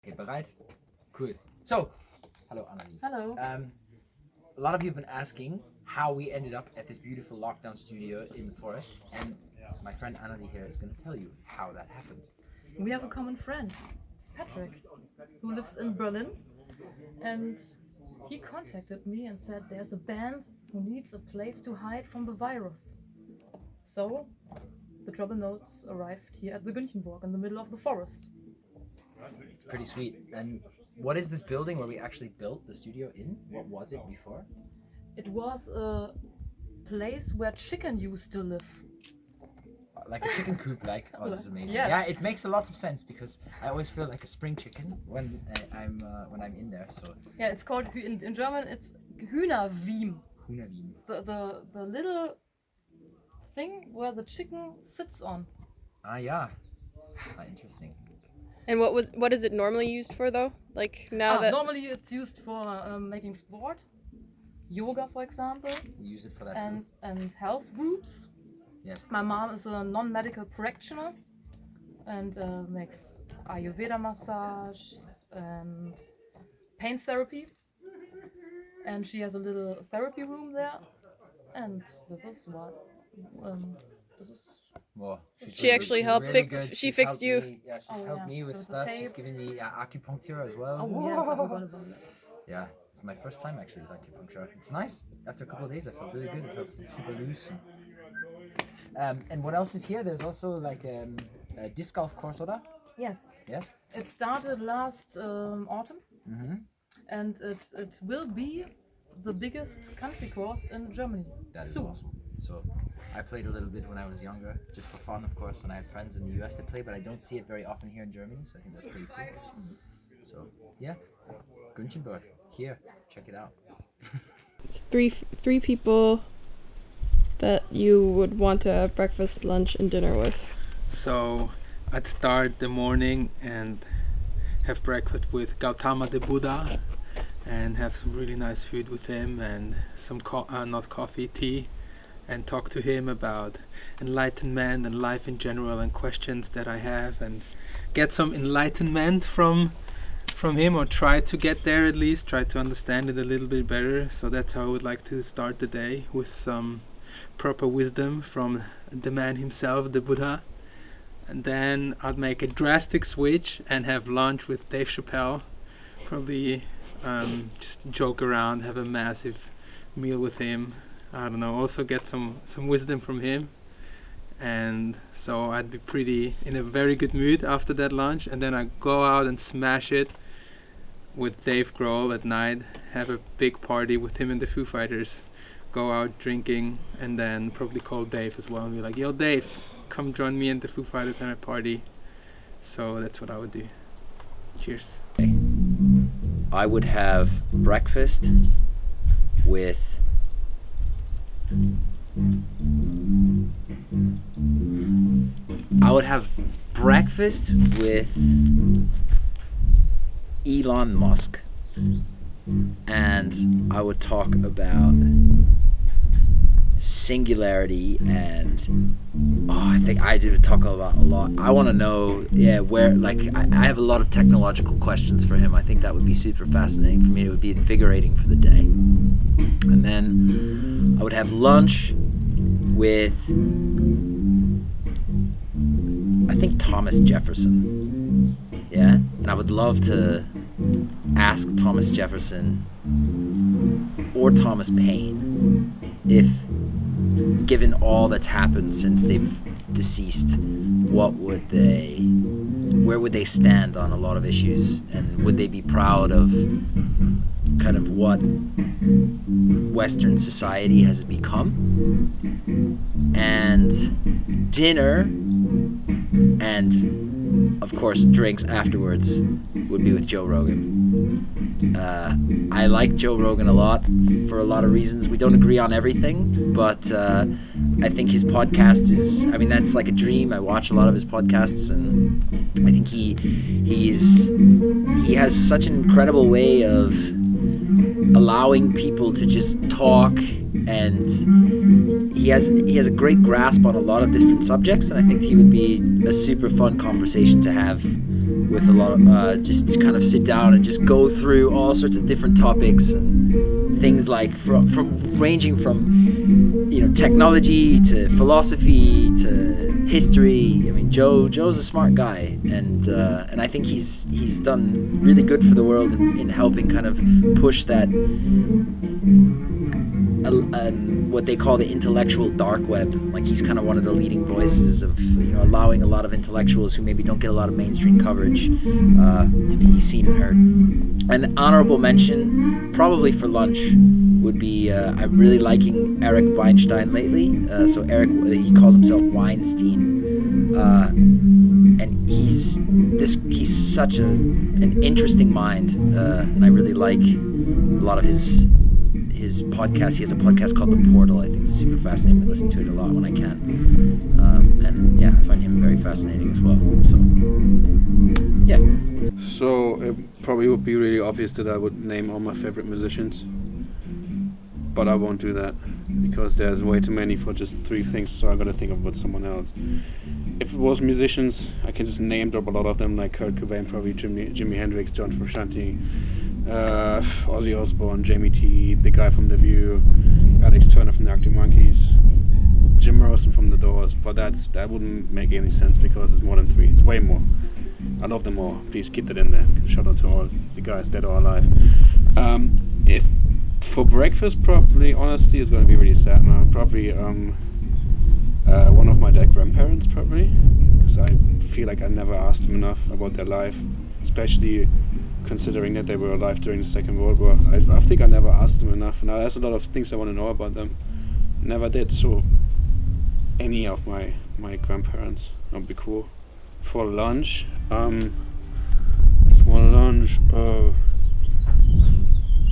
Okay, bereit? Cool. So, hello Annalie. Hello. A lot of you have been asking how we ended up at this beautiful lockdown studio in the forest, and my friend Annalie here is going to tell you how that happened. We have a common friend, Patrick, who lives in Berlin, and he contacted me and said there's a band who needs a place to hide from the virus. So, the Trouble Notes arrived here at the Günchenburg in the middle of the forest. Pretty sweet. And what is this building where we actually built the studio in? What was it before? It was a place where chicken used to live. Like a chicken coop, like. Oh, this is amazing. Yeah. Yeah, it makes a lot of sense because I always feel like a spring chicken when I'm in there. So Yeah, it's called, in German, it's Hühnerwiem. Hühnerwiem. The little thing where the chicken sits on. Ah, yeah. Ah, interesting. And what is it normally used for though? Like now that Normally it's used for making sport, yoga for example, We use it for that and too. health groups. Yes. My mom is a non-medical practitioner and makes Ayurveda massage and pain therapy. And she has a little therapy room there. And this is what this is. Well, She actually helped really fix- good. she She's fixed helped you. me- Yeah, she's Oh, helped yeah. me with With the stuff. She's tape. given me acupuncture as well. Oh yes, I forgot about that. Yeah, it's my first time actually with acupuncture. It's nice. After a couple of days, I felt really good. I felt super loose. And what else is here? There's also like a disc golf course, oder? Yes, Yes. it started last autumn, Mm-hmm. and it will be the biggest country course in Germany That is soon. awesome. So I played a little bit when I was younger, just for fun, of course. And I have friends in the US that play, but I don't see it very often here in Germany. So I think that's pretty cool. So yeah, Günchenburg here. Check it out. three people that you would want to have breakfast, lunch, and dinner with? So I'd start the morning and have breakfast with Gautama the Buddha and have some really nice food with him and some not coffee, tea, and talk to him about enlightenment and life in general and questions that I have and get some enlightenment from him, or try to get there, at least try to understand it a little bit better. So that's how I would like to start the day, with some proper wisdom from the man himself, the Buddha. And then I'd make a drastic switch and have lunch with Dave Chappelle. Probably just joke around, have a massive meal with him. I don't know, also get some wisdom from him. And so I'd be pretty in a very good mood after that lunch. And then I'd go out and smash it with Dave Grohl at night, have a big party with him and the Foo Fighters, go out drinking, and then probably call Dave as well and be like, yo Dave, come join me and the Foo Fighters at a party. So that's what I would do. Cheers. I would have breakfast with Elon Musk, and I would talk about singularity and I think I do talk about a lot. I want to know, where, like, I have a lot of technological questions for him. I think that would be super fascinating for me. It would be invigorating for the day. And then I would have lunch with, I think, Thomas Jefferson. Yeah, and I would love to ask Thomas Jefferson or Thomas Paine if, given all that's happened since they've deceased, where would they stand on a lot of issues, and would they be proud of kind of what Western society has become? And dinner and of course drinks afterwards would be with Joe Rogan. I like Joe Rogan a lot for a lot of reasons. We don't agree on everything, but I think his podcast is, I mean, that's like a dream. I watch a lot of his podcasts, and I think he has such an incredible way of allowing people to just talk, and he has a great grasp on a lot of different subjects, and I think he would be a super fun conversation to have with a lot of just to kind of sit down and just go through all sorts of different topics and things like from ranging from technology to philosophy to history. I mean, Joe's a smart guy, and I think he's done really good for the world in helping kind of push that what they call the intellectual dark web. Like, he's kind of one of the leading voices of allowing a lot of intellectuals who maybe don't get a lot of mainstream coverage to be seen and heard. An honorable mention, probably for lunch, would be I'm really liking Eric Weinstein lately. So Eric, he calls himself Weinstein, and he's such an interesting mind, and I really like a lot of his podcast. He has a podcast called The Portal. I think it's super fascinating. I listen to it a lot when I can, and yeah, I find him very fascinating as well. So yeah. So it probably would be really obvious that I would name all my favorite musicians, but I won't do that because there's way too many for just 3 things, so I gotta think about someone else. If it was musicians, I can just name drop a lot of them, like Kurt Cobain, probably Jimi Hendrix, John Frusciante, Ozzy Osbourne, Jamie T, the guy from The View, Alex Turner from the Arctic Monkeys, Jim Morrison from The Doors, but that wouldn't make any sense because it's more than 3. It's way more. I love them all. Please keep that in there. Shout out to all the guys dead or alive. If for breakfast, probably, honestly, it's going to be really sad now. Probably one of my dead grandparents, probably, because I feel like I never asked them enough about their life, especially considering that they were alive during the Second World War. I think I never asked them enough, and there's a lot of things I want to know about them. Never did, so any of my grandparents would be cool. For lunch,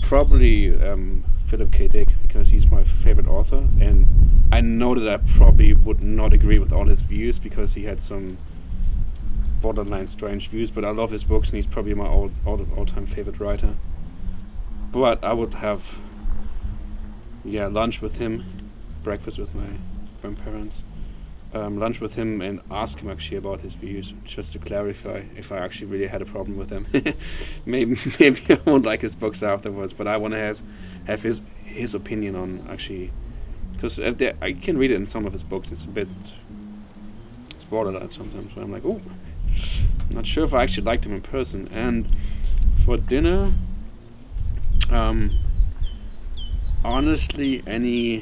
probably Philip K. Dick, because he's my favorite author, and I know that I probably would not agree with all his views because he had some borderline strange views, but I love his books and he's probably my all-time favorite writer. But I would have lunch with him, breakfast with my grandparents, lunch with him, and ask him actually about his views, just to clarify if I actually really had a problem with them. maybe I won't like his books afterwards, but I want to have his opinion on actually, because I can read it in some of his books. It's borderline sometimes, where I'm like, oh, I'm not sure if I actually liked him in person. And for dinner, honestly, any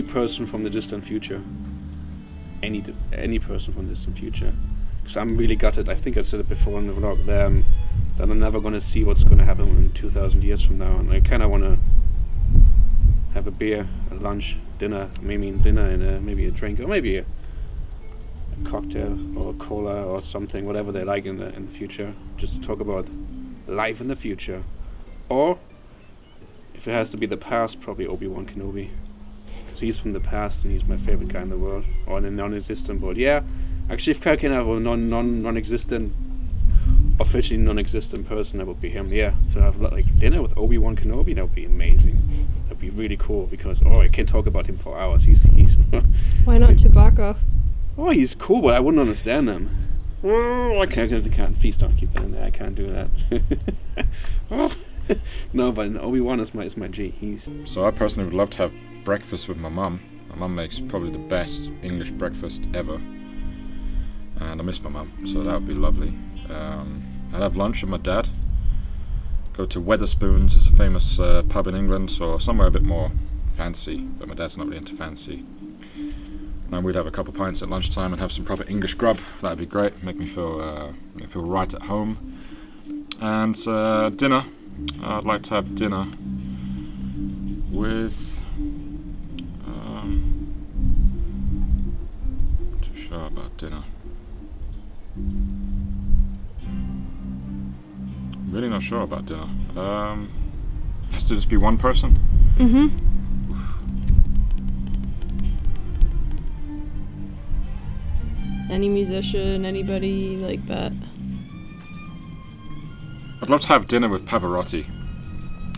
person from the distant future, any person from the distant future, because I'm really gutted. I think I said it before in the vlog that I'm never going to see what's going to happen in 2,000 years from now, and I kind of want to have a beer, a lunch, dinner, dinner and maybe a drink, or maybe a cocktail or a cola or something, whatever they like in the future, just to talk about life in the future. Or if it has to be the past, probably Obi-Wan Kenobi, because he's from the past and he's my favorite guy in the world, or in a non-existent world. Yeah, actually, if I can have a non-existent, officially non-existent person, that would be him. Yeah, to have like dinner with Obi-Wan Kenobi, that would be amazing. That'd be really cool, because I can talk about him for hours. He's Why not Chewbacca? Oh, he's cool, but I wouldn't understand them. Oh, I can't. Please don't keep that in there. I can't do that. No, but Obi-Wan is my G. So I personally would love to have breakfast with my mum. My mum makes probably the best English breakfast ever, and I miss my mum, so that would be lovely. I'd have lunch with my dad. Go to Wetherspoons, it's a famous pub in England, or somewhere a bit more fancy, but my dad's not really into fancy. And we'd have a couple pints at lunchtime and have some proper English grub. That'd be great. Make me feel right at home. And dinner. I'd like to have dinner with. Not too sure about dinner. Really not sure about dinner. Has to just be one person. Mm-hmm. Any musician, anybody like that. I'd love to have dinner with Pavarotti.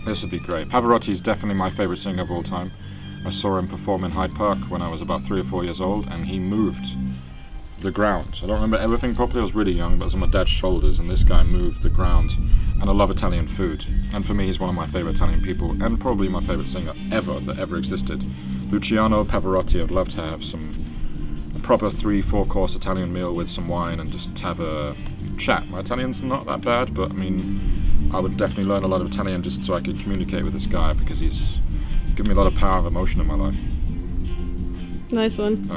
This would be great. Pavarotti is definitely my favourite singer of all time. I saw him perform in Hyde Park when I was about 3 or 4 years old, and he moved the ground. I don't remember everything properly. I was really young, but I was on my dad's shoulders, and this guy moved the ground. And I love Italian food. And for me, he's one of my favorite Italian people, and probably my favorite singer ever that ever existed. Luciano Pavarotti. I'd love to have a proper 3-4 course Italian meal with some wine and just have a chat. My Italian's not that bad, but I mean, I would definitely learn a lot of Italian just so I could communicate with this guy, because he's given me a lot of power of emotion in my life. Nice one. All right.